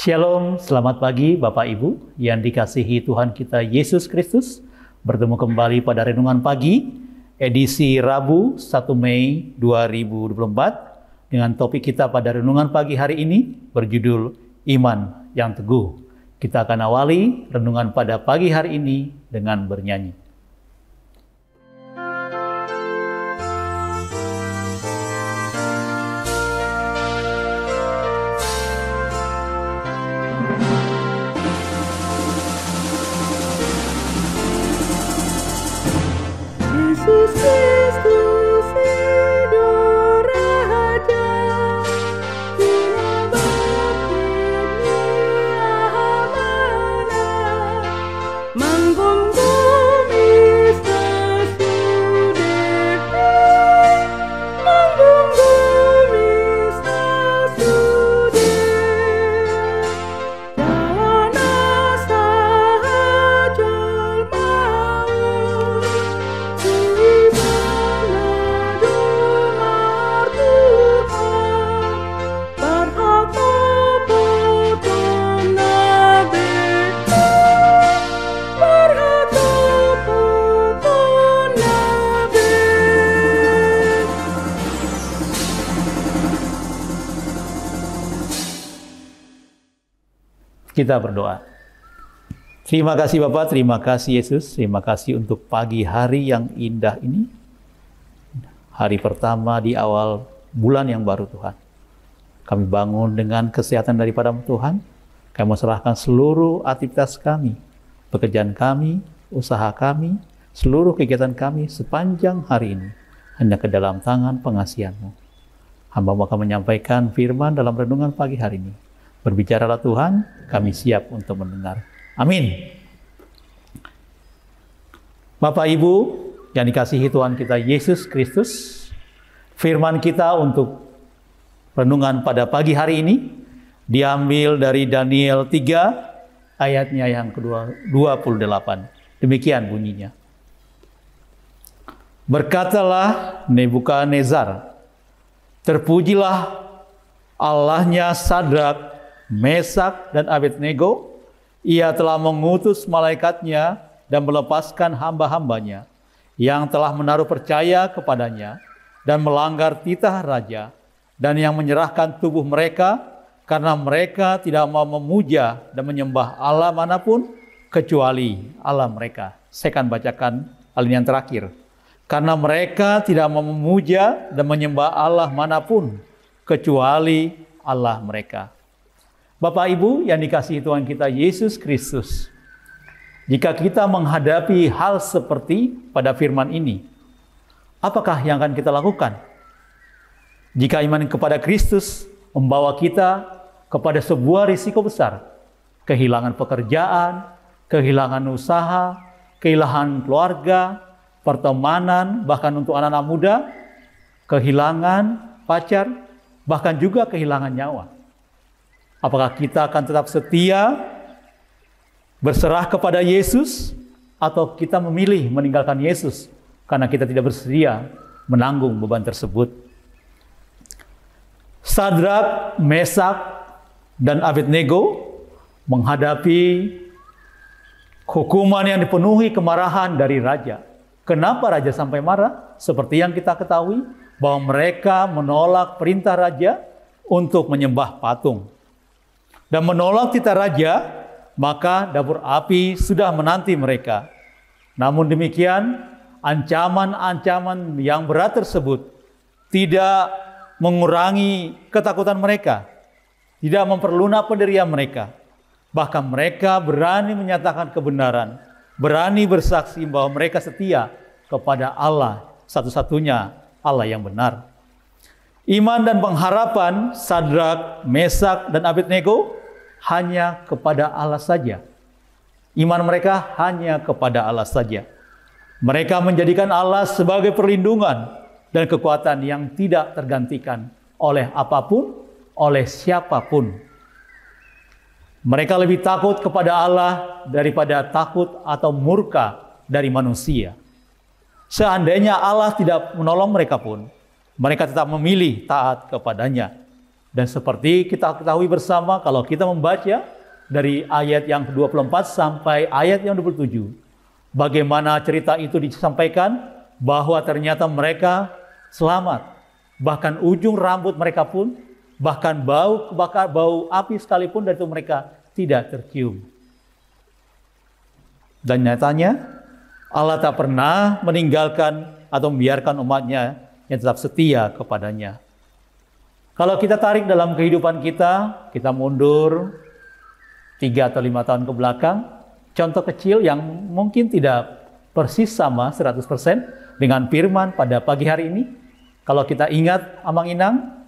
Shalom, selamat pagi Bapak Ibu yang dikasihi Tuhan kita Yesus Kristus. Bertemu kembali pada Renungan Pagi, edisi Rabu 1 Mei 2024. Dengan topik kita pada Renungan Pagi hari ini berjudul Iman yang Teguh. Kita akan awali Renungan pada pagi hari ini dengan bernyanyi. Yesus Kristus hidup Raja, Dia bangkit amanah, menggungkumi sesudah, menggungkumi sesudah, dan asa ajal maut. Kita berdoa. Terima kasih Bapak, terima kasih Yesus, terima kasih untuk pagi hari yang indah ini. Hari pertama di awal bulan yang baru Tuhan. Kami bangun dengan kesehatan daripada Tuhan. Kami serahkan seluruh aktivitas kami, pekerjaan kami, usaha kami, seluruh kegiatan kami sepanjang hari ini hanya ke dalam tangan pengasihan-Mu. Hamba akan menyampaikan firman dalam renungan pagi hari ini. Berbicaralah Tuhan, kami siap untuk mendengar. Amin. Bapak Ibu yang dikasihi Tuhan kita Yesus Kristus, firman kita untuk renungan pada pagi hari ini diambil dari Daniel 3 ayatnya yang ke-28. Demikian bunyinya. Berkatalah Nebukadnezar, terpujilah Allahnya Sadrak, Mesak dan Abednego. Ia telah mengutus malaikatnya dan melepaskan hamba-hambanya yang telah menaruh percaya kepadanya dan melanggar titah raja, dan yang menyerahkan tubuh mereka karena mereka tidak mau memuja dan menyembah Allah manapun kecuali Allah mereka. Saya akan bacakan alinean terakhir. Karena mereka tidak mau memuja dan menyembah Allah manapun kecuali Allah mereka. Bapak Ibu yang dikasihi Tuhan kita Yesus Kristus, jika kita menghadapi hal seperti pada firman ini, apakah yang akan kita lakukan? Jika iman kepada Kristus membawa kita kepada sebuah risiko besar, kehilangan pekerjaan, kehilangan usaha, kehilangan keluarga, pertemanan, bahkan untuk anak-anak muda, kehilangan pacar, bahkan juga kehilangan nyawa. Apakah kita akan tetap setia berserah kepada Yesus, atau kita memilih meninggalkan Yesus karena kita tidak bersedia menanggung beban tersebut? Sadrak, Mesak, dan Abednego menghadapi hukuman yang dipenuhi kemarahan dari raja. Kenapa raja sampai marah? Seperti yang kita ketahui bahwa mereka menolak perintah raja untuk menyembah patung. Dan menolak titah raja, maka dapur api sudah menanti mereka. Namun demikian, ancaman-ancaman yang berat tersebut tidak mengurangi ketakutan mereka, tidak memperlunak penderian mereka. Bahkan mereka berani menyatakan kebenaran, berani bersaksi bahwa mereka setia kepada Allah, satu-satunya Allah yang benar. Iman dan pengharapan Sadrak, Mesak, dan Abednego hanya kepada Allah saja. Iman mereka hanya kepada Allah saja. Mereka menjadikan Allah sebagai perlindungan dan kekuatan yang tidak tergantikan oleh apapun, oleh siapapun. Mereka lebih takut kepada Allah daripada takut atau murka dari manusia. Seandainya Allah tidak menolong mereka pun, mereka tetap memilih taat kepadanya. Dan seperti kita ketahui bersama, kalau kita membaca dari ayat yang ke-24 sampai ayat yang 27, bagaimana cerita itu disampaikan, bahwa ternyata mereka selamat. Bahkan ujung rambut mereka pun, bahkan bau api sekalipun dari itu mereka tidak tercium. Dan nyatanya Allah tak pernah meninggalkan atau membiarkan umatnya yang tetap setia kepadanya. Kalau kita tarik dalam kehidupan kita mundur 3 atau 5 tahun ke belakang, contoh kecil yang mungkin tidak persis sama 100% dengan firman pada pagi hari ini. Kalau kita ingat Amang Inang,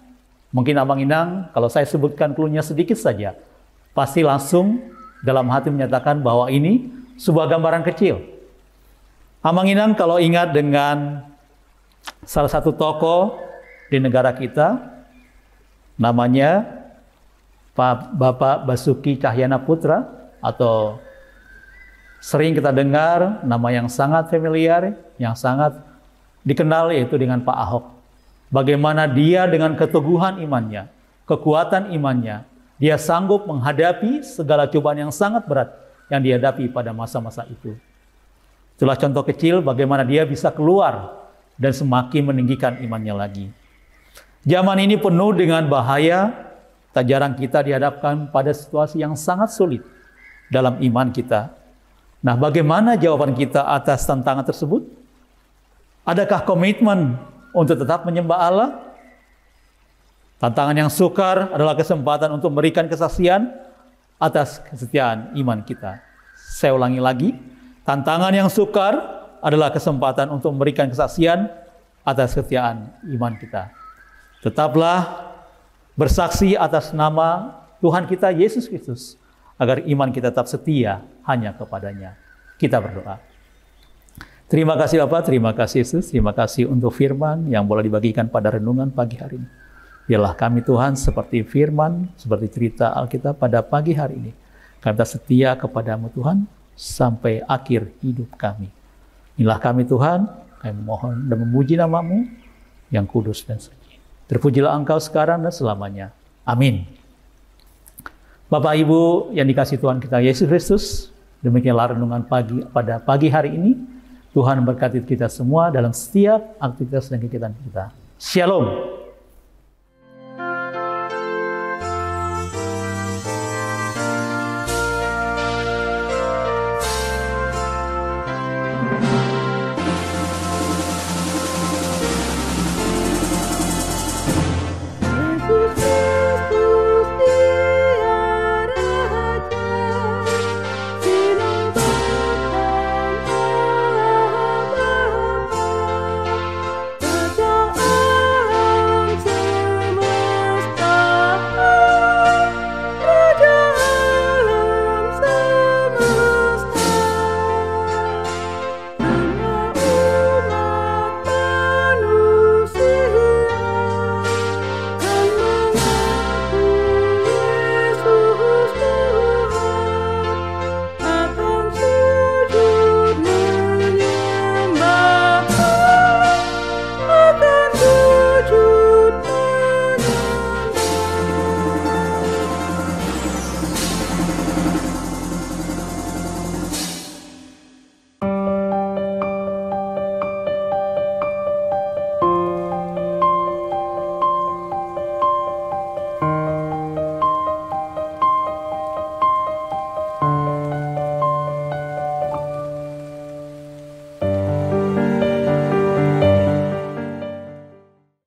mungkin Amang Inang, kalau saya sebutkan clue-nya sedikit saja, pasti langsung dalam hati menyatakan bahwa ini sebuah gambaran kecil. Amang Inang kalau ingat dengan salah satu tokoh di negara kita, namanya Bapak Basuki Cahyana Putra, atau sering kita dengar nama yang sangat familiar, yang sangat dikenal, yaitu dengan Pak Ahok. Bagaimana dia dengan keteguhan imannya, kekuatan imannya, dia sanggup menghadapi segala cobaan yang sangat berat yang dihadapi pada masa-masa itu. Itulah contoh kecil bagaimana dia bisa keluar dan semakin meninggikan imannya lagi. Zaman ini penuh dengan bahaya, tak jarang kita dihadapkan pada situasi yang sangat sulit dalam iman kita. Nah, bagaimana jawaban kita atas tantangan tersebut? Adakah komitmen untuk tetap menyembah Allah? Tantangan yang sukar adalah kesempatan untuk memberikan kesaksian atas kesetiaan iman kita. Saya ulangi lagi, tantangan yang sukar adalah kesempatan untuk memberikan kesaksian atas kesetiaan iman kita. Tetaplah bersaksi atas nama Tuhan kita Yesus Kristus, agar iman kita tetap setia hanya kepadanya. Kita berdoa. Terima kasih Bapak, terima kasih Yesus, terima kasih untuk firman yang boleh dibagikan pada renungan pagi hari ini. Biarlah kami Tuhan seperti firman, seperti cerita Alkitab pada pagi hari ini. Kami tetap setia kepadamu Tuhan sampai akhir hidup kami. Inilah kami Tuhan, kami memohon dan memuji nama-Mu yang kudus dan suci. Terpujilah Engkau sekarang dan selamanya. Amin. Bapak Ibu yang dikasihi Tuhan kita Yesus Kristus, demikianlah renungan pada pagi hari ini. Tuhan memberkati kita semua dalam setiap aktivitas dan kegiatan kita. Shalom.